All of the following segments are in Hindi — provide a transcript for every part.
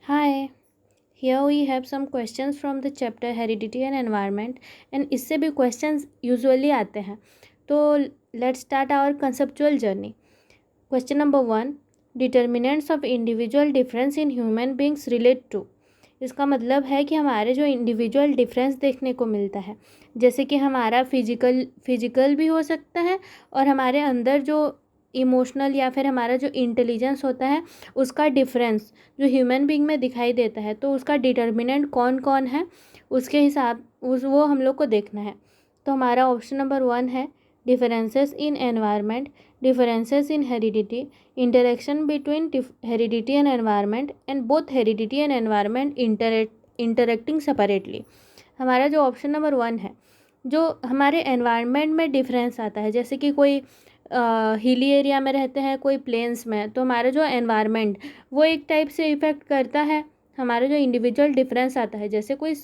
Hi, here we have some questions from the chapter Heredity and Environment and इससे भी questions usually आते हैं. तो let's start our conceptual journey. Question number 1. Determinants of individual difference in human beings relate to. इसका मतलब है कि हमारे जो इंडिविजुअल डिफरेंस देखने को मिलता है, जैसे कि हमारा फिजिकल भी हो सकता है और हमारे अंदर जो इमोशनल या फिर हमारा जो इंटेलिजेंस होता है उसका डिफरेंस जो ह्यूमन बीइंग में दिखाई देता है, तो उसका डिटर्मिनेंट कौन कौन है उसके हिसाब वो हम लोग को देखना है. तो हमारा ऑप्शन नंबर 1 है differences in environment, differences in heredity, interaction between heredity and environment, and both heredity and environment interacting separately. हमारा जो ऑप्शन नंबर 1 है, जो हमारे एनवायरनमेंट में डिफरेंस आता है, जैसे कि कोई हिली एरिया में रहते हैं, कोई प्लेन्स में, तो हमारा जो एनवायरनमेंट वो एक टाइप से इफ़ेक्ट करता है. हमारा जो इंडिविजुअल डिफरेंस आता है, जैसे कोई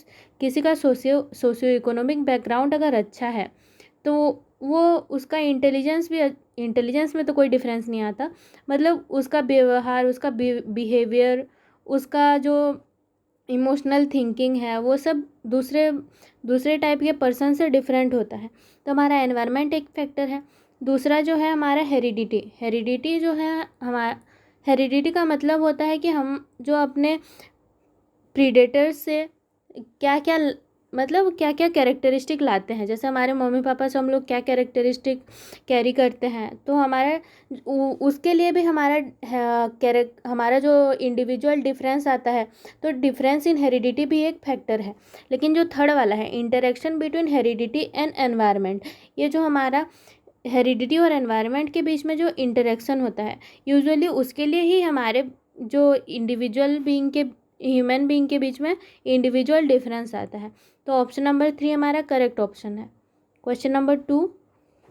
किसी का सोशियो इकोनॉमिक बैकग्राउंड अगर अच्छा है तो वो उसका इंटेलिजेंस में तो कोई डिफरेंस नहीं आता, मतलब उसका व्यवहार, उसका बिहेवियर, उसका जो इमोशनल थिंकिंग है वो सब दूसरे दूसरे टाइप के पर्सन से डिफरेंट होता है. तो हमारा एनवायरनमेंट एक फैक्टर है. दूसरा जो है हमारा हेरिडिटी जो है, हमारा हेरिडिटी का मतलब होता है कि हम जो अपने प्रीडेटर्स से क्या क्या मतलब क्या क्या कैरेक्टरिस्टिक लाते हैं, जैसे हमारे मम्मी पापा से हम लोग क्या कैरेक्टरिस्टिक कैरी करते हैं, तो हमारा उसके लिए भी हमारा जो इंडिविजुअल डिफरेंस आता है, तो डिफरेंस इन हेरिडिटी भी एक फैक्टर है. लेकिन जो थर्ड वाला है interaction between heredity and environment, ये जो हमारा हेरिडिटी और एनवायरनमेंट के बीच में जो इंटरेक्शन होता है, यूजुअली उसके लिए ही हमारे जो ह्यूमन बीइंग के बीच में इंडिविजुअल डिफरेंस आता है. तो ऑप्शन नंबर 3 हमारा करेक्ट ऑप्शन है. Question number 2.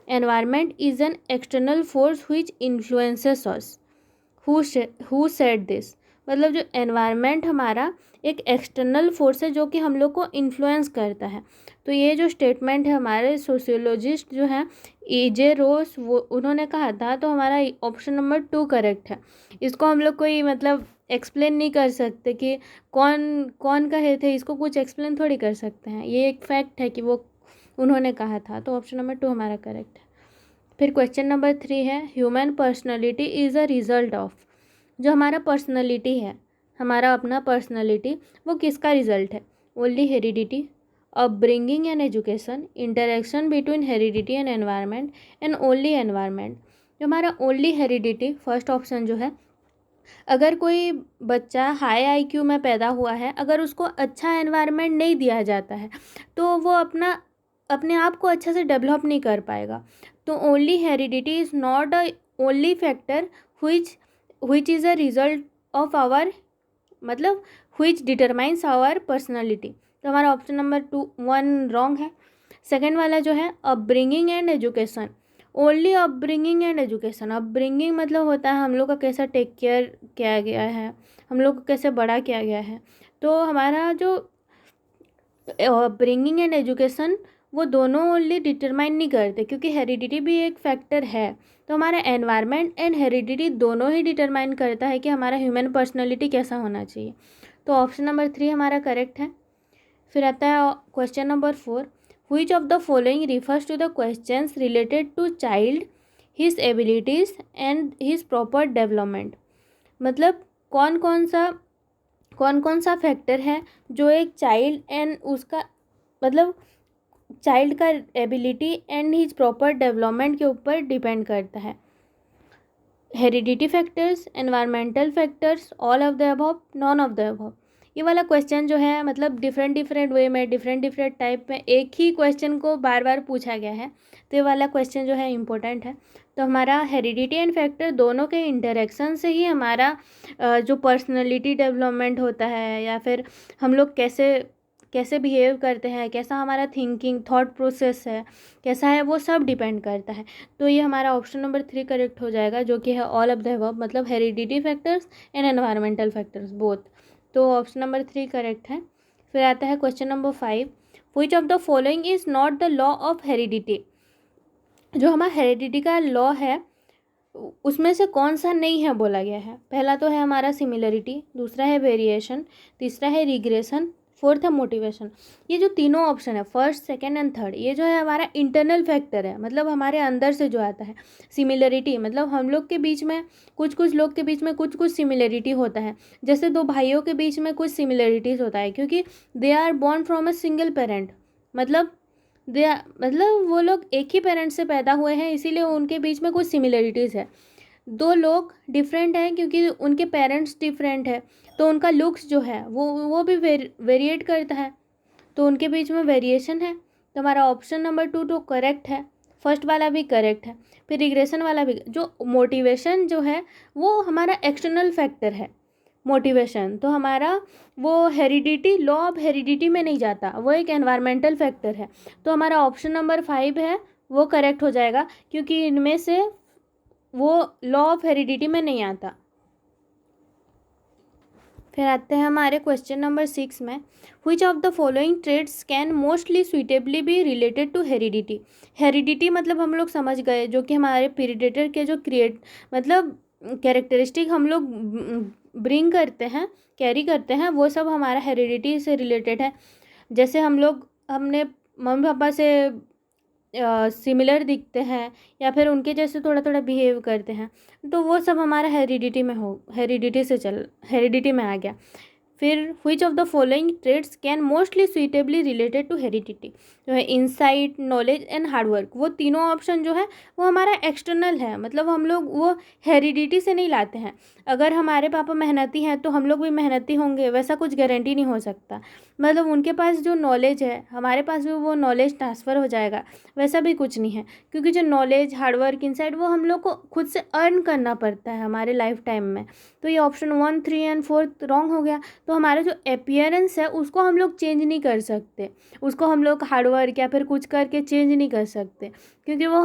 Environment is an external force which influences us. Who said this. मतलब जो एनवायरनमेंट हमारा एक एक्सटर्नल फोर्स है जो कि हम लोग को इन्फ्लुएंस करता है. तो ये जो स्टेटमेंट है हमारे सोशियोलॉजिस्ट जो हैं E.J. रोस, वो उन्होंने कहा था. तो हमारा ऑप्शन नंबर 2 करेक्ट है. इसको हम लोग कोई मतलब एक्सप्लेन नहीं कर सकते कि कौन कौन कहे थे, इसको कुछ एक्सप्लेन थोड़ी कर सकते हैं, ये एक फैक्ट है कि वो उन्होंने कहा था. तो ऑप्शन नंबर 2 हमारा करेक्ट है. फिर क्वेश्चन नंबर 3 है human personality is a result of. जो हमारा पर्सनैलिटी है, हमारा अपना पर्सनैलिटी, वो किसका रिजल्ट है? Only heredity, upbringing and education, interaction between heredity and environment, and only environment. जो हमारा ओनली हेरिडिटी फर्स्ट ऑप्शन जो है, अगर कोई बच्चा हाई आईक्यू में पैदा हुआ है, अगर उसको अच्छा एनवायरनमेंट नहीं दिया जाता है तो वो अपने आप को अच्छा से डेवलप नहीं कर पाएगा. तो only heredity is not a only factor which is a result of our, मतलब which डिटरमाइंस आवर पर्सनैलिटी. तो हमारा ऑप्शन नंबर 1 रॉन्ग है. सेकेंड वाला जो है upbringing and education, only upbringing and education. Upbringing मतलब होता है हम लोग का कैसा टेक केयर किया गया है, हम लोग को कैसे बड़ा किया गया है. तो हमारा जो अपब्रिंगिंग एंड एजुकेशन वो दोनों ओनली डिटरमाइन नहीं करते, क्योंकि हेरिडिटी भी एक फैक्टर है. तो हमारा एनवायरनमेंट एंड हेरिडिटी दोनों ही डिटरमाइन करता है कि हमारा ह्यूमन पर्सनैलिटी कैसा होना चाहिए. तो ऑप्शन नंबर 3 हमारा करेक्ट है. फिर आता है question number 4. Which of the following refers to the questions related to child, his abilities and his proper development. मतलब कौन कौन सा फैक्टर है जो एक चाइल्ड एंड उसका मतलब चाइल्ड का ability and his proper development के ऊपर डिपेंड करता है? Heredity factors, environmental factors, all of the above, none of the above. ये वाला क्वेश्चन जो है मतलब डिफरेंट वे में, डिफरेंट टाइप में एक ही क्वेश्चन को बार बार पूछा गया है. तो ये वाला क्वेश्चन जो है इम्पोर्टेंट है. तो हमारा हेरिडिटी एंड फैक्टर दोनों के इंटरेक्शन से ही हमारा जो पर्सनैलिटी डेवलपमेंट होता है, या फिर हम लोग कैसे बिहेव करते हैं, कैसा हमारा थिंकिंग थॉट प्रोसेस है, कैसा है, वो सब डिपेंड करता है. तो ये हमारा ऑप्शन नंबर 3 करेक्ट हो जाएगा, जो कि है ऑल ऑफ द अबव, मतलब heredity factors and environmental factors both. तो ऑप्शन नंबर 3 करेक्ट है. फिर आता है question number 5. Which of the following is not the law of heredity. जो हमारा हेरिडिटी का लॉ है उसमें से कौन सा नहीं है बोला गया है। पहला तो है हमारा सिमिलरिटी, दूसरा है वेरिएशन, तीसरा है रिग्रेशन, फोर्थ है मोटिवेशन। ये जो तीनों ऑप्शन है, फर्स्ट सेकेंड एंड थर्ड, ये जो है हमारा इंटरनल फैक्टर है, मतलब हमारे अंदर से जो आता है। सिमिलरिटी मतलब हम लोग के बीच में, कुछ कुछ लोग के बीच में कुछ कुछ सिमिलरिटी होता है। जैसे दो भाइयों के बीच में कुछ सिमिलरिटीज़ होता है, क्योंकि they are born from a single parent, मतलब मतलब वो लोग एक ही पेरेंट्स से पैदा हुए हैं, इसीलिए उनके बीच में कुछ सिमिलरिटीज़ है। दो लोग डिफरेंट हैं क्योंकि उनके पेरेंट्स डिफरेंट है, तो उनका लुक्स जो है वो भी वेरिएट करता है, तो उनके बीच में वेरिएशन है। तो हमारा ऑप्शन नंबर 2 तो करेक्ट है, फर्स्ट वाला भी करेक्ट है। फिर रिग्रेशन वाला भी। जो मोटिवेशन जो है वो हमारा एक्सटर्नल फैक्टर है। मोटिवेशन तो हमारा वो हेरिडिटी, लॉ ऑफ हेरिडिटी में नहीं जाता, वो एक एनवायरमेंटल फैक्टर है। तो हमारा ऑप्शन नंबर 5 है वो करेक्ट हो जाएगा, क्योंकि इनमें से वो लॉ ऑफ हेरिडिटी में नहीं आता। फिर आते हैं हमारे क्वेश्चन नंबर 6 में, which of the following trades can mostly suitably be related to heredity. Heredity मतलब हम लोग समझ गए, जो कि हमारे प्रीडेटर के जो मतलब कैरेक्टरिस्टिक हम लोग ब्रिंग करते हैं, कैरी करते हैं, वो सब हमारा हेरिडिटी से रिलेटेड है। जैसे हमने मम्मी पापा से सिमिलर दिखते हैं या फिर उनके जैसे थोड़ा थोड़ा बिहेव करते हैं, तो वो सब हमारा हेरिडिटी में आ गया। फिर which of the following trades can mostly suitably related to heredity, जो है इंसाइट, नॉलेज एंड हार्डवर्क, वो तीनों ऑप्शन जो है वो हमारा एक्सटर्नल है, मतलब हम लोग वो हेरिडिटी से नहीं लाते हैं। अगर हमारे पापा मेहनती हैं तो हम लोग भी मेहनती होंगे, वैसा कुछ गारंटी नहीं हो सकता। मतलब उनके पास जो नॉलेज है हमारे पास भी वो नॉलेज ट्रांसफ़र हो जाएगा, वैसा भी कुछ नहीं है, क्योंकि जो नॉलेज, हार्डवर्क, इंसाइट वो हम लोग को खुद से अर्न करना पड़ता है हमारे लाइफ टाइम में। तो ये ऑप्शन 1, 3 एंड 4 रॉन्ग हो गया। तो हमारा जो अपीयरेंस है उसको हम लोग चेंज नहीं कर सकते, उसको हम लोग हार्डवर्क या फिर कुछ करके चेंज नहीं कर सकते, क्योंकि वो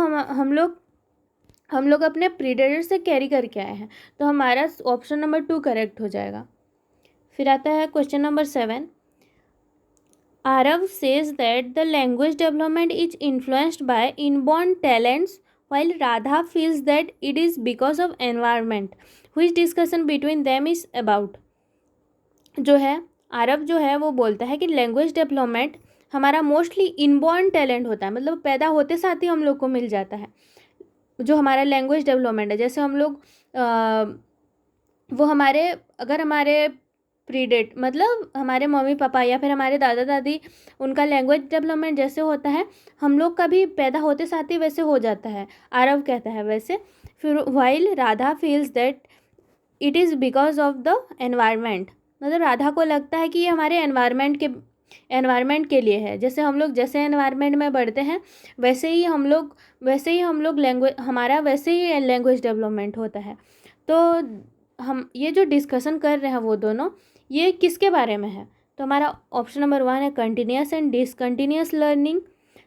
हम लोग अपने प्रीडेटर से कैरी करके आए हैं। तो हमारा ऑप्शन नंबर 2 करेक्ट हो जाएगा। फिर आता है question number 7, Arav says that the language development is influenced by inborn talents, while Radha feels that it is because of environment. Which discussion between them is about? जो है आरव जो है वो बोलता है कि लैंग्वेज डेवलपमेंट हमारा मोस्टली इनबॉर्न टैलेंट होता है, मतलब पैदा होते साथ ही हम लोग को मिल जाता है। जो हमारा लैंग्वेज डेवलपमेंट है, जैसे हम लोग वो हमारे, अगर हमारे प्रीडेट मतलब हमारे मम्मी पापा या फिर हमारे दादा दादी, उनका लैंग्वेज डेवलपमेंट जैसे होता है हम लोग का भी पैदा होते साथ ही वैसे हो जाता है, आरव कहता है वैसे। फिर while Radha feels that it is because of the environment, मतलब राधा को लगता है कि ये हमारे एनवायरनमेंट के लिए है। जैसे हम लोग जैसे एनवायरनमेंट में बढ़ते हैं वैसे ही हम लोग लैंग्वेज हमारा वैसे ही लैंग्वेज डेवलपमेंट होता है। तो हम ये जो डिस्कशन कर रहे हैं वो दोनों, ये किसके बारे में है? तो हमारा ऑप्शन नंबर 1 है continuous and discontinuous learning,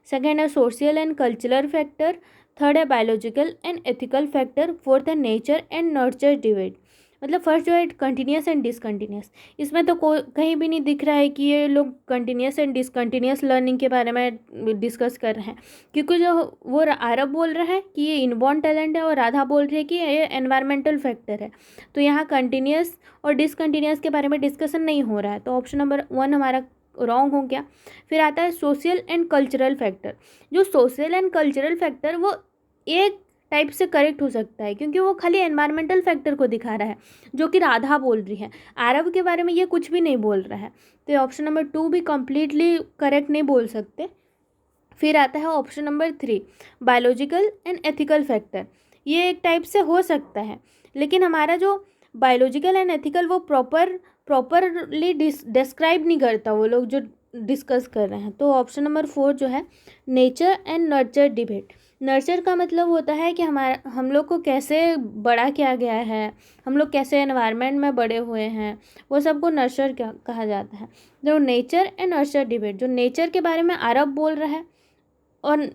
second है social and cultural factor, third है biological and ethical factor, fourth है नेचर एंड नर्चर डिबेट। मतलब फर्स्ट जो है कंटिन्यूस एंड डिसकंटिन्यूस, इसमें तो कहीं भी नहीं दिख रहा है कि ये लोग कंटिन्यूस एंड डिसकंटिन्यूस लर्निंग के बारे में डिस्कस कर रहे हैं, क्योंकि जो वो आरब बोल रहा है कि ये इनबॉर्न टैलेंट है और राधा बोल रही है कि ये एनवायरमेंटल फैक्टर है। तो यहाँ कंटिन्यूस और डिसकंटिन्यूस के बारे में डिस्कशन नहीं हो रहा है, तो ऑप्शन नंबर 1 हमारा रॉन्ग हो गया। फिर आता है सोशल एंड कल्चरल फैक्टर। जो सोशल एंड कल्चरल फैक्टर वो एक टाइप से करेक्ट हो सकता है, क्योंकि वो खाली एनवायरमेंटल फैक्टर को दिखा रहा है, जो कि राधा बोल रही है। आरव के बारे में ये कुछ भी नहीं बोल रहा है, तो ऑप्शन नंबर 2 भी कम्प्लीटली करेक्ट नहीं बोल सकते। फिर आता है option number 3 biological and ethical factor. ये एक टाइप से हो सकता है, लेकिन हमारा जो बायोलॉजिकल एंड एथिकल वो प्रॉपरली डिस्क्राइब नहीं करता वो लोग जो डिस्कस कर रहे हैं। तो ऑप्शन नंबर 4 जो है nature and nurture debate. Nurture का मतलब होता है कि हम लोग को कैसे बड़ा किया गया है, हम लोग कैसे एनवायरनमेंट में बड़े हुए हैं, वो सबको नर्चर कहा जाता है। जो नेचर एंड नर्चर डिबेट, जो नेचर के बारे में आरब बोल रहा है और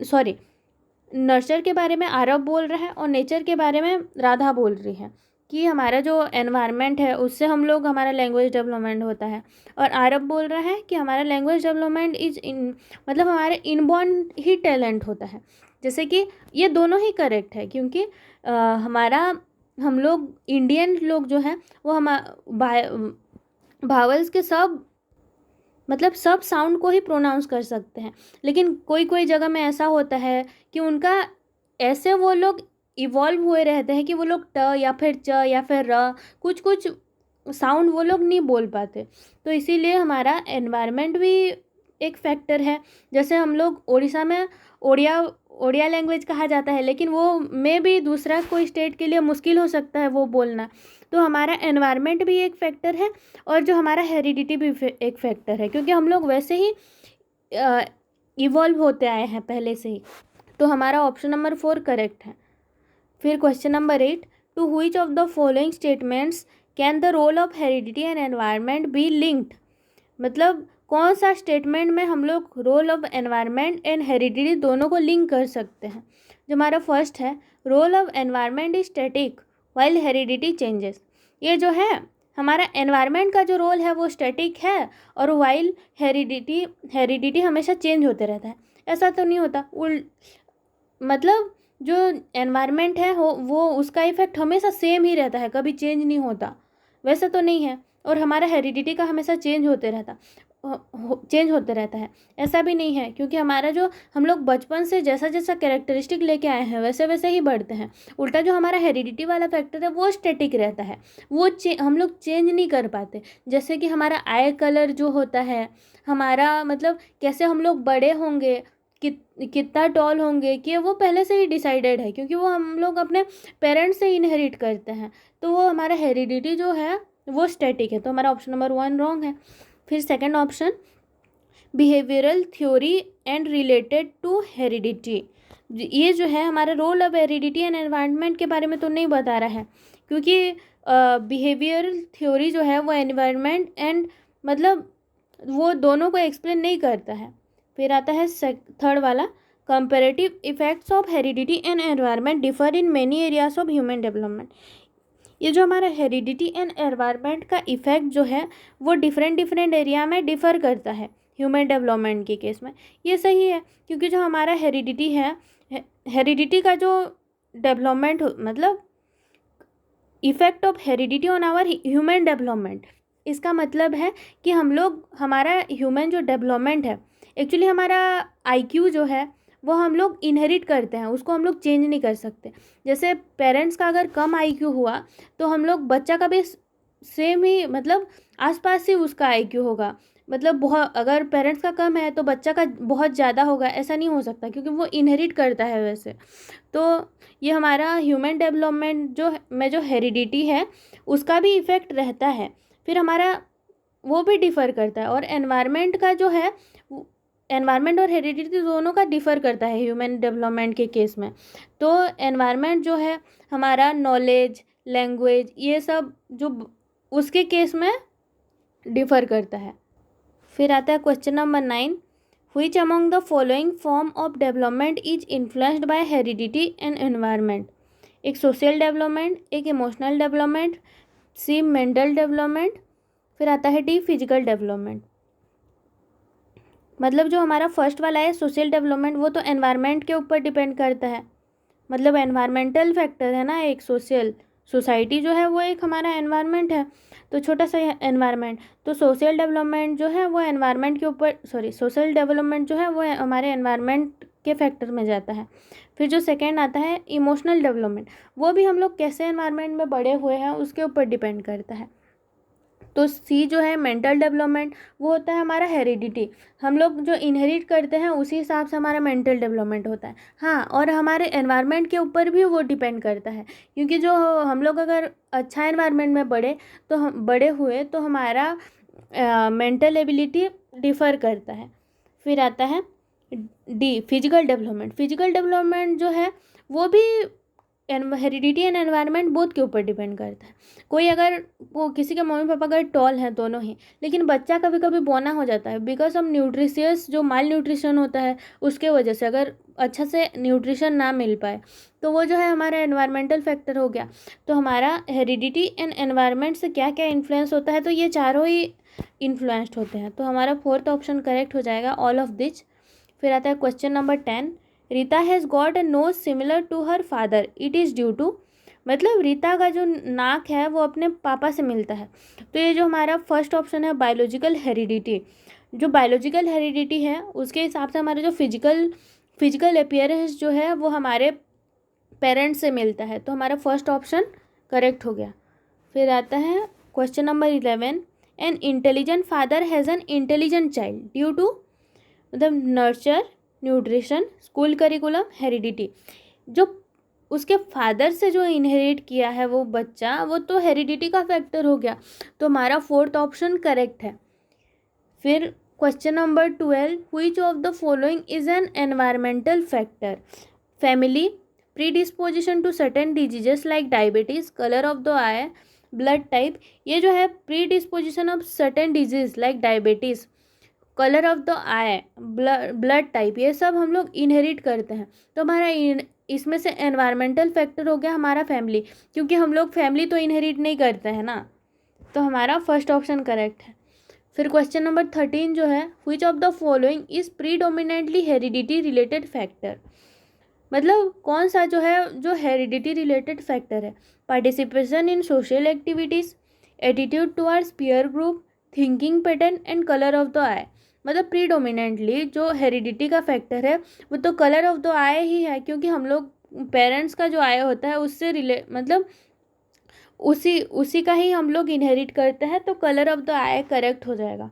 नर्चर के बारे में आरब बोल रहा है और नेचर के बारे में राधा बोल रही है कि हमारा जो एनवायरनमेंट है उससे हमारा लैंग्वेज डेवलपमेंट होता है। और आरब बोल रहा है कि हमारा लैंग्वेज डेवलपमेंट मतलब हमारे इनबॉर्न ही टैलेंट होता है। जैसे कि ये दोनों ही करेक्ट है, क्योंकि हम लोग इंडियन लोग जो हैं वो भावल्स के सब सब साउंड को ही प्रोनाउंस कर सकते हैं, लेकिन कोई कोई जगह में ऐसा होता है कि उनका ऐसे वो लोग इवॉल्व हुए रहते हैं कि वो लोग ट या फिर च या फिर र कुछ कुछ साउंड वो लोग नहीं बोल पाते। तो इसीलिए हमारा एनवायरनमेंट भी एक फैक्टर है। जैसे हम लोग उड़ीसा में ओडिया लैंग्वेज कहा जाता है, लेकिन वो में भी दूसरा कोई स्टेट के लिए मुश्किल हो सकता है वो बोलना। तो हमारा एनवायरनमेंट भी एक फैक्टर है और जो हमारा हेरिडिटी भी एक फैक्टर है, क्योंकि हम लोग वैसे ही इवॉल्व होते आए हैं पहले से ही। तो हमारा ऑप्शन नंबर 4 करेक्ट है। फिर question number 8, to which of the following statements can the role of heredity and environment be linked. मतलब कौन सा स्टेटमेंट में हम लोग role of environment and heredity दोनों को लिंक कर सकते हैं। जो हमारा फर्स्ट है, role of environment is static while heredity changes. ये जो है हमारा एनवायरनमेंट का जो रोल है वो स्टैटिक है, और वाइल हेरिडिटी हमेशा चेंज होते रहता है। ऐसा तो नहीं होता, मतलब जो एनवायरनमेंट है वो उसका इफेक्ट हमेशा सेम ही रहता है, कभी चेंज नहीं होता, वैसा तो नहीं है। और हमारा हेरिडिटी का हमेशा चेंज होते रहता है, ऐसा भी नहीं है, क्योंकि हमारा जो हम लोग बचपन से जैसा जैसा कैरेक्टरिस्टिक लेके आए हैं वैसे वैसे ही बढ़ते हैं। उल्टा जो हमारा हेरिडिटी वाला फैक्टर है वो स्टैटिक रहता है, वो हम लोग चेंज नहीं कर पाते। जैसे कि हमारा आई कलर जो होता है, हमारा कैसे हम लोग बड़े होंगे, कितना टॉल होंगे, कि वो पहले से ही डिसाइडेड है, क्योंकि वो हम लोग अपने पेरेंट्स से इनहेरिट करते हैं। तो वो हमारा हेरिडिटी जो है वो स्टैटिक है। तो हमारा ऑप्शन नंबर 1 रॉन्ग है। फिर second option, behavioural theory and related to heredity. ये जो है हमारा role of heredity and environment के बारे में तो नहीं बता रहा है, क्योंकि बिहेवियरल थ्योरी जो है वो एनवायरनमेंट एंड वो दोनों को एक्सप्लेन नहीं करता है। फिर आता है थर्ड वाला, comparative effects of heredity and environment differ in many areas of human development. ये जो हमारा हेरिडिटी एंड एनवायरनमेंट का इफेक्ट जो है वो डिफरेंट एरिया में डिफ़र करता है ह्यूमन डेवलपमेंट के केस में। ये सही है, क्योंकि जो हमारा हेरिडिटी है, हेरिडिटी का जो development effect of heredity on our human development, इसका मतलब है कि हमारा ह्यूमन जो डेवलपमेंट है, एक्चुअली हमारा IQ जो है वो हम लोग इनहेरिट करते हैं, उसको हम लोग चेंज नहीं कर सकते। जैसे पेरेंट्स का अगर कम IQ हुआ तो हम लोग बच्चा का भी सेम ही आसपास ही उसका IQ होगा। बहुत अगर पेरेंट्स का कम है तो बच्चा का बहुत ज़्यादा होगा, ऐसा नहीं हो सकता, क्योंकि वो इनहेरिट करता है वैसे। तो ये हमारा ह्यूमन डेवलपमेंट जो हेरिडिटी है उसका भी इफ़ेक्ट रहता है। फिर हमारा वो भी डिफ़र करता है, और एनवायरनमेंट का जो है एनवायरनमेंट और हेरिडिटी दोनों का डिफ़र करता है ह्यूमन डेवलपमेंट के केस में। तो एनवायरनमेंट जो है हमारा नॉलेज, लैंग्वेज, ये सब जो उसके केस में डिफ़र करता है। फिर आता है question number 9, which among the following form of development is influenced bye heredity and environment. एक सोशल डेवलपमेंट, एक इमोशनल डेवलपमेंट, सी मेंटल डेवलपमेंट, फिर आता है डी फिजिकल डेवलपमेंट। जो हमारा फर्स्ट वाला है सोशल डेवलपमेंट, वो तो एनवायरनमेंट के ऊपर डिपेंड करता है, एनवायरमेंटल फैक्टर है ना एक। सोसाइटी जो है वो एक हमारा एनवायरनमेंट है, तो छोटा सा एनवायरनमेंट। तो सोशल डेवलपमेंट जो है वो एनवायरनमेंट के ऊपर सोशल डेवलपमेंट जो है वो हमारे एनवायरनमेंट के फैक्टर में जाता है। फिर जो सेकेंड आता है इमोशनल डेवलपमेंट, वो भी हम लोग कैसे एनवायरनमेंट में बड़े हुए हैं उसके ऊपर डिपेंड करता है। तो सी जो है मेंटल डेवलपमेंट, वो होता है हमारा हेरिडिटी, हम लोग जो इनहेरिट करते हैं उसी हिसाब से हमारा मेंटल डेवलपमेंट होता है। हाँ, और हमारे एनवायरनमेंट के ऊपर भी वो डिपेंड करता है, क्योंकि जो हम लोग अगर अच्छा एनवायरनमेंट में बड़े हुए तो हमारा मेंटल एबिलिटी डिफ़र करता है। फिर आता है D physical development. Physical development जो है वो भी हेरिडिटी एंड एनवायरनमेंट बोथ के ऊपर डिपेंड करता है। किसी के मम्मी पापा अगर टॉल हैं दोनों ही, लेकिन बच्चा कभी कभी बौना हो जाता है बिकॉज ऑफ न्यूट्रिशियस जो माल न्यूट्रिशन होता है उसके वजह से, अगर अच्छा से न्यूट्रिशन ना मिल पाए तो वो जो है हमारा एनवायरमेंटल फैक्टर हो गया। तो हमारा हेरिडिटी एंड एनवायरनमेंट से क्या क्या इन्फ्लुएंस होता है, तो ये चारों ही इन्फ्लुएंस्ड होते हैं। तो हमारा फोर्थ ऑप्शन करेक्ट हो जाएगा, ऑल ऑफ दिस। फिर आता है question number 10, Rita has got a nose similar to her father, it is due to, मतलब रीता का जो नाक है वो अपने पापा से मिलता है। तो ये जो हमारा फर्स्ट ऑप्शन है बायोलॉजिकल हेरिडिटी, जो बायोलॉजिकल हेरिडिटी है उसके हिसाब से हमारा जो फिजिकल अपीयरेंस जो है वो हमारे पेरेंट्स से मिलता है। तो हमारा फर्स्ट ऑप्शन करेक्ट हो गया। फिर आता है question number 11, an intelligent father has an intelligent child due to, मतलब nurture, nutrition, school curriculum, heredity. जो उसके फादर से जो इनहेरिट किया है वो बच्चा, वो तो हेरिडिटी का फैक्टर हो गया। तो हमारा फोर्थ ऑप्शन करेक्ट है। फिर question number 12, which of the following is an environmental factor, family, predisposition to certain diseases like diabetes, colour of the eye, blood type. ये जो है predisposition of certain disease like diabetes, colour of the eye, blood type, ये सब हम लोग इनहेरिट करते हैं। तो हमारा इसमें से एनवायरमेंटल फैक्टर हो गया हमारा फैमिली, क्योंकि हम लोग फैमिली तो इनहेरिट नहीं करते हैं ना। तो हमारा फर्स्ट ऑप्शन करेक्ट है। फिर क्वेश्चन नंबर 13 जो है, which of the following is predominantly heredity related factor, मतलब कौन सा जो है जो हेरिडिटी रिलेटेड फैक्टर है, participation in social activities, attitude towards peer group, thinking pattern and colour of the eye. मतलब प्रीडोमिनेंटली जो हेरिडिटी का फैक्टर है वो तो कलर ऑफ द आई ही है, क्योंकि हम लोग पेरेंट्स का जो आई होता है उससे मतलब उसी का ही हम लोग इनहेरिट करते हैं। तो colour of the I correct हो जाएगा,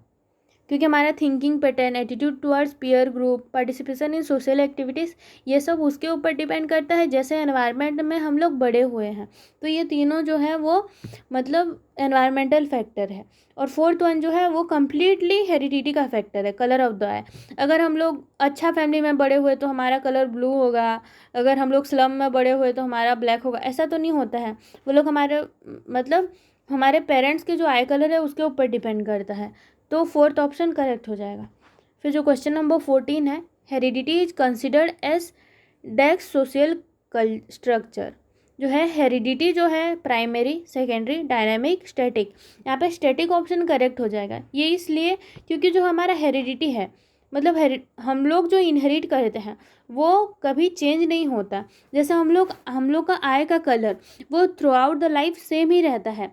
क्योंकि हमारा thinking pattern, attitude towards peer group, participation in social activities, ये सब उसके ऊपर डिपेंड करता है जैसे एनवायरनमेंट में हम लोग बड़े हुए हैं। तो ये तीनों जो है वो मतलब एनवायरमेंटल फैक्टर है। और फोर्थ वन जो है वो कम्प्लीटली हेरिडिटी का फैक्टर है, कलर ऑफ द आई। अगर हम लोग अच्छा फैमिली में बड़े हुए तो हमारा कलर ब्लू होगा, अगर हम लोग स्लम में बड़े हुए तो हमारा ब्लैक होगा, ऐसा तो नहीं होता है। वो लोग हमारे मतलब हमारे पेरेंट्स के जो आई कलर है उसके ऊपर डिपेंड करता है। तो फोर्थ ऑप्शन करेक्ट हो जाएगा। फिर जो क्वेश्चन नंबर 14 है, हेरिडिटी इज कंसिडर्ड एज डेक्स सोशल स्ट्रक्चर, जो है हेरिडिटी जो है प्राइमरी, सेकेंडरी, डायनामिक, स्टैटिक। यहाँ पे स्टैटिक ऑप्शन करेक्ट हो जाएगा। ये इसलिए क्योंकि जो हमारा हेरिडिटी है मतलब हम लोग जो इनहेरिट करते हैं वो कभी चेंज नहीं होता। जैसे हम लोग का आई का कलर वो throughout the life same ही रहता है,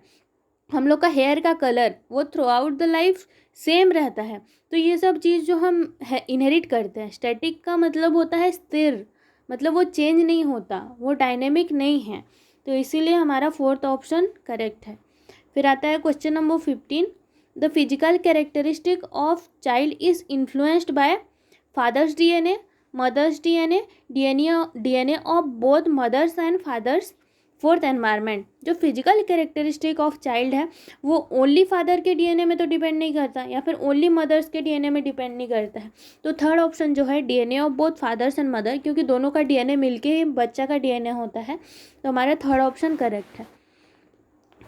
हम लोग का हेयर का कलर वो throughout the life same रहता है। तो ये सब चीज़ जो हम इनहेरिट करते हैं, स्टैटिक का मतलब होता है स्थिर, मतलब वो चेंज नहीं होता, वो डायनेमिक नहीं है। तो इसीलिए हमारा फोर्थ ऑप्शन करेक्ट है। फिर आता है question number 15, the physical characteristic of child is influenced by father's DNA, mother's DNA, DNA of both mothers and fathers. Fourth, environment. जो फिजिकल कैरेक्टरिस्टिक ऑफ चाइल्ड है वो ओनली फादर के डीएनए में तो डिपेंड नहीं करता, या फिर ओनली मदर्स के डीएनए में डिपेंड नहीं करता है। तो थर्ड ऑप्शन जो है DNA of both fathers and mother, क्योंकि दोनों का डीएनए मिलके ही बच्चा का डीएनए होता है। तो हमारा थर्ड ऑप्शन करेक्ट है।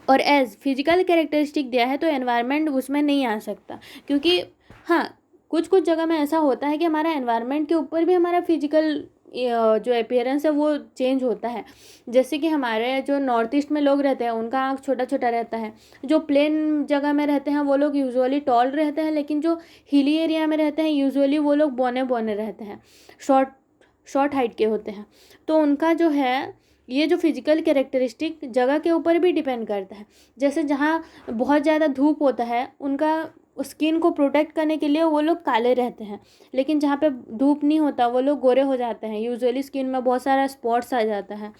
और एज फिजिकल कैरेक्टरिस्टिक दिया है तो एनवायरनमेंट उसमें नहीं आ सकता, क्योंकि हाँ कुछ कुछ जगह में ऐसा होता है कि हमारा एनवायरनमेंट के ऊपर भी हमारा फिजिकल जो अपीयरेंस है वो चेंज होता है। जैसे कि हमारे जो नॉर्थ ईस्ट में लोग रहते हैं उनका आँख छोटा छोटा रहता है, जो प्लेन जगह में रहते हैं वो लोग यूजुअली टॉल रहते हैं, लेकिन जो हिली एरिया में रहते हैं यूजुअली वो लोग बौने बौने रहते हैं, शॉर्ट हाइट के होते हैं। तो उनका जो है ये जो फिजिकल कैरेक्टरिस्टिक जगह के ऊपर भी डिपेंड करता है। जैसे जहाँ बहुत ज़्यादा धूप होता है उनका स्किन को प्रोटेक्ट करने के लिए वो लोग काले रहते हैं, लेकिन जहाँ पे धूप नहीं होता वो लोग गोरे हो जाते हैं, यूजुअली स्किन में बहुत सारा स्पॉट्स आ जाता है।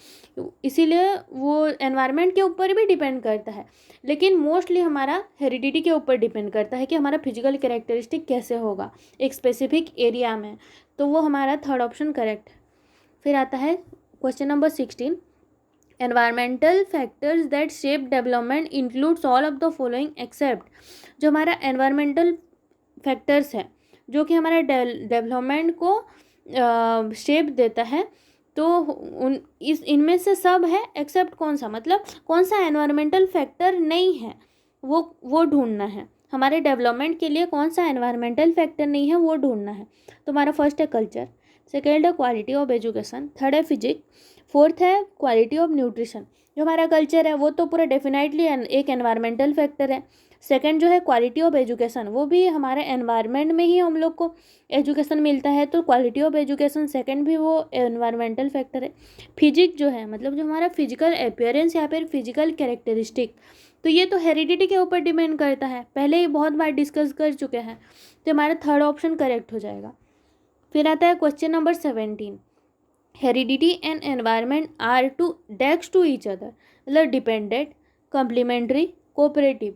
इसीलिए वो एनवायरनमेंट के ऊपर भी डिपेंड करता है, लेकिन मोस्टली हमारा हेरिडिटी के ऊपर डिपेंड करता है कि हमारा फिजिकल कैरेक्टरिस्टिक कैसे होगा एक स्पेसिफिक एरिया में। तो वो हमारा थर्ड ऑप्शन करेक्ट है। फिर आता है question number 16, environmental factors that shape development includes all of the following except. जो हमारा एनवायरमेंटल फैक्टर्स है जो कि हमारे डेवलपमेंट को शेप देता है, तो इनमें से सब है एक्सेप्ट कौन सा, मतलब कौन सा एनवायरमेंटल फैक्टर नहीं है वो ढूंढना है। हमारे डेवलपमेंट के लिए कौन सा एनवायरमेंटल फैक्टर नहीं है वो ढूंढना है। तो हमारा फर्स्ट है कल्चर, सेकेंड है क्वालिटी ऑफ एजुकेशन, थर्ड है फिजिक्स, फोर्थ है क्वालिटी ऑफ न्यूट्रिशन। जो हमारा कल्चर है वो तो पूरा डेफिनेटली एक एनवायरमेंटल फैक्टर है। सेकंड जो है क्वालिटी ऑफ एजुकेशन, वो भी हमारे एनवायरनमेंट में ही हम लोग को एजुकेशन मिलता है, तो क्वालिटी ऑफ एजुकेशन सेकंड भी वो एनवायरमेंटल फैक्टर है। फिजिक जो है मतलब जो हमारा फिजिकल अपीयरेंस या फिर फिजिकल कैरेक्टरिस्टिक, तो ये तो हेरिडिटी के ऊपर डिपेंड करता है, पहले ही बहुत बार डिस्कस कर चुके हैं, तो हमारा थर्ड ऑप्शन करेक्ट हो जाएगा। फिर आता है question number 17, heredity and environment are to डेक्स टू ईच अदर, मतलब डिपेंडेंट, कॉम्प्लीमेंट्री, कोऑपरेटिव।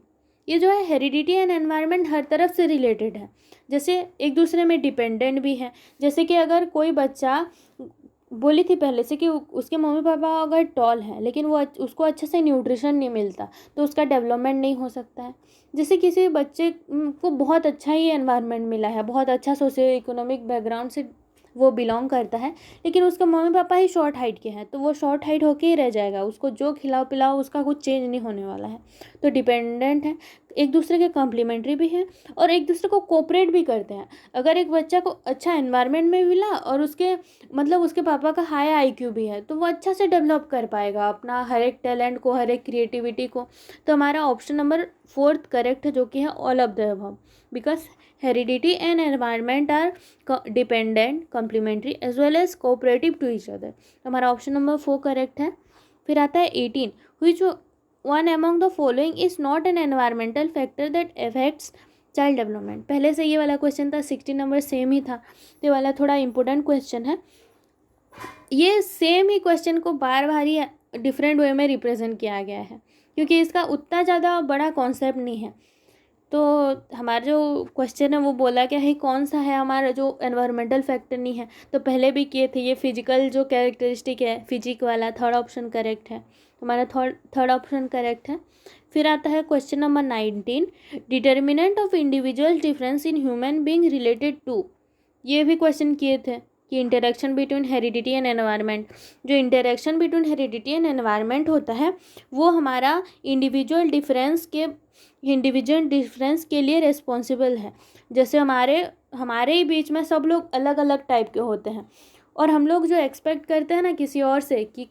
ये जो है हेरिडिटी एंड एनवायरनमेंट हर तरफ से रिलेटेड है, जैसे एक दूसरे में डिपेंडेंट भी है। जैसे कि अगर कोई बच्चा, बोली थी पहले से कि उसके मम्मी पापा अगर टॉल हैं लेकिन वो उसको अच्छे से न्यूट्रिशन नहीं मिलता, तो उसका डेवलपमेंट नहीं हो सकता है। जैसे किसी बच्चे को बहुत अच्छा ही एनवायरनमेंट मिला है, बहुत अच्छा सोशियो इकोनॉमिक बैकग्राउंड से वो बिलोंग करता है, लेकिन उसके मम्मी पापा ही शॉर्ट हाइट के हैं, तो वो शॉर्ट हाइट होके ही रह जाएगा, उसको जो खिलाओ पिलाओ उसका कुछ चेंज नहीं होने वाला है। तो डिपेंडेंट है, एक दूसरे के कॉम्प्लीमेंट्री भी हैं और एक दूसरे को कोऑपरेट भी करते हैं। अगर एक बच्चा को अच्छा एनवायरनमेंट में मिला और उसके मतलब उसके पापा का हाई आईक्यू भी है, तो वो अच्छा से डेवलप कर पाएगा अपना हर एक टैलेंट को, हर एक क्रिएटिविटी को। तो हमारा ऑप्शन नंबर 4 करेक्ट है, जो कि है all of the above, because heredity and environment are dependent, complementary as well as cooperative to each other. हमारा ऑप्शन नंबर 4 करेक्ट है। फिर आता है 18, which one among the following is not an environmental factor that affects child development. पहले से ये वाला क्वेश्चन था, 16 नंबर सेम ही था, ये वाला थोड़ा इंपॉर्टेंट क्वेश्चन है। ये सेम ही क्वेश्चन को बार बार ही डिफरेंट वे में रिप्रेजेंट किया गया है, क्योंकि इसका उतना ज़्यादा बड़ा कॉन्सेप्ट नहीं है। तो हमारा जो क्वेश्चन है वो बोला क्या है, कौन सा है हमारा जो एनवायरमेंटल फैक्टर नहीं है, तो पहले भी किए थे। ये फिजिकल जो कैरेक्टरिस्टिक है, फिजिक वाला, थर्ड ऑप्शन करेक्ट है, हमारा थर्ड ऑप्शन करेक्ट है। फिर आता है question number 19, determinant of individual difference in human being related to. ये भी क्वेश्चन किए थे कि interaction between heredity and environment, जो interaction between heredity and environment होता है वो हमारा इंडिविजुअल डिफरेंस के लिए रिस्पॉन्सिबल है। जैसे हमारे ही बीच में सब लोग अलग अलग टाइप के होते हैं, और हम लोग जो एक्सपेक्ट करते हैं ना किसी और से कि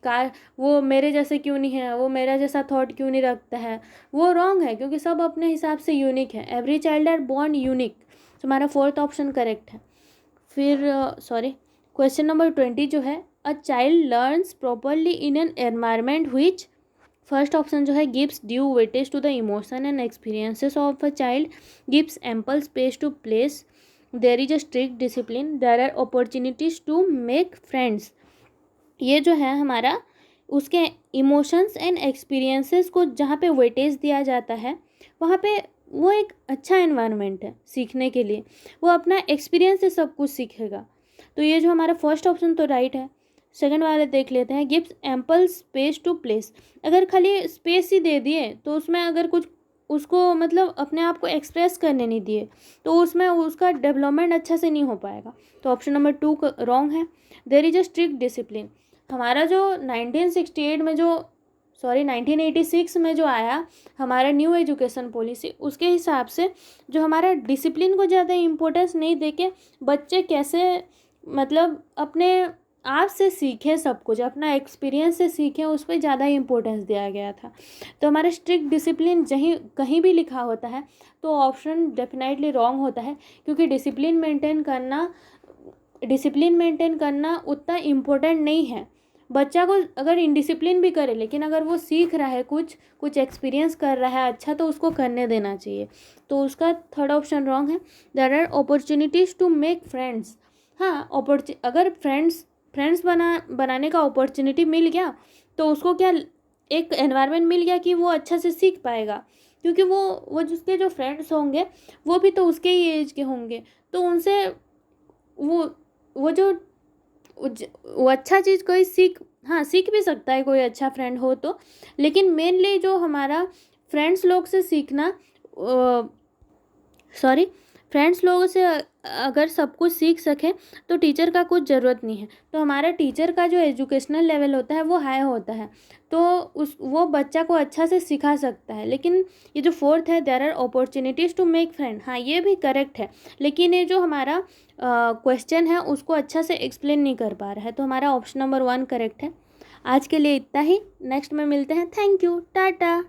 वो मेरे जैसे क्यों नहीं है, वो मेरा जैसा थॉट क्यों नहीं रखता है, वो रॉन्ग है, क्योंकि सब अपने हिसाब से यूनिक है। Every child are born unique. तो हमारा फोर्थ ऑप्शन करेक्ट है। फिर क्वेश्चन नंबर 20 जो है, a child learns properly in an environment which, first option जो है gives due weightage to the emotion and experiences of a child, gives ample space to place, there is a strict discipline, there are opportunities to make friends. ये जो है हमारा उसके इमोशंस एंड एक्सपीरियंसेस को जहाँ पे वेटेज दिया जाता है, वहाँ पे वो एक अच्छा एनवायरनमेंट है सीखने के लिए, वो अपना एक्सपीरियंस से सब कुछ सीखेगा। तो ये जो हमारा फर्स्ट ऑप्शन तो राइट है। सेकंड वाले देख लेते हैं, gives ample space to place. अगर खाली स्पेस ही दे दिए तो उसमें अगर कुछ उसको मतलब अपने आप को एक्सप्रेस करने नहीं दिए, तो उसमें उसका डेवलपमेंट अच्छा से नहीं हो पाएगा। तो ऑप्शन नंबर 2 रॉन्ग है। There is a strict discipline. हमारा जो 1968 में जो 1986 में जो आया हमारा न्यू एजुकेशन पॉलिसी, उसके हिसाब से जो हमारा डिसिप्लिन को ज़्यादा इम्पोर्टेंस नहीं देके बच्चे कैसे मतलब अपने आप से सीखें, सब कुछ अपना एक्सपीरियंस से सीखें, उस पर ज़्यादा इंपॉर्टेंस दिया गया था। तो हमारा स्ट्रिक्ट डिसिप्लिन कहीं भी लिखा होता है तो ऑप्शन डेफिनेटली रॉन्ग होता है, क्योंकि डिसिप्लिन मेंटेन करना उतना इम्पोर्टेंट नहीं है। बच्चा को अगर इनडिसिप्लिन भी करे, लेकिन अगर वो सीख रहा है, कुछ एक्सपीरियंस कर रहा है अच्छा, तो उसको करने देना चाहिए। तो उसका थर्ड ऑप्शन रॉन्ग है। There are opportunities to make friends. हाँ, अगर फ्रेंड्स बनाने का अपॉर्चुनिटी मिल गया तो उसको क्या एक एनवायरनमेंट मिल गया कि वो अच्छा से सीख पाएगा, क्योंकि वो जिसके जो फ्रेंड्स होंगे वो भी तो उसके ही एज के होंगे, तो उनसे वो जो वो अच्छा चीज़ कोई सीख भी सकता है कोई अच्छा फ्रेंड हो तो, लेकिन मेनली जो हमारा फ्रेंड्स लोग से सीखना फ्रेंड्स लोगों से अगर सब कुछ सीख सकें तो टीचर का कुछ ज़रूरत नहीं है। तो हमारा टीचर का जो एजुकेशनल लेवल होता है वो हाई होता है, तो वो बच्चा को अच्छा से सिखा सकता है। लेकिन ये जो फोर्थ है, there are opportunities to make friend, हाँ ये भी करेक्ट है, लेकिन ये जो हमारा क्वेश्चन है उसको अच्छा से एक्सप्लेन नहीं कर पा रहा है। तो हमारा ऑप्शन नंबर 1 करेक्ट है। आज के लिए इतना ही, नेक्स्ट में मिलते हैं। Thank you, Tata.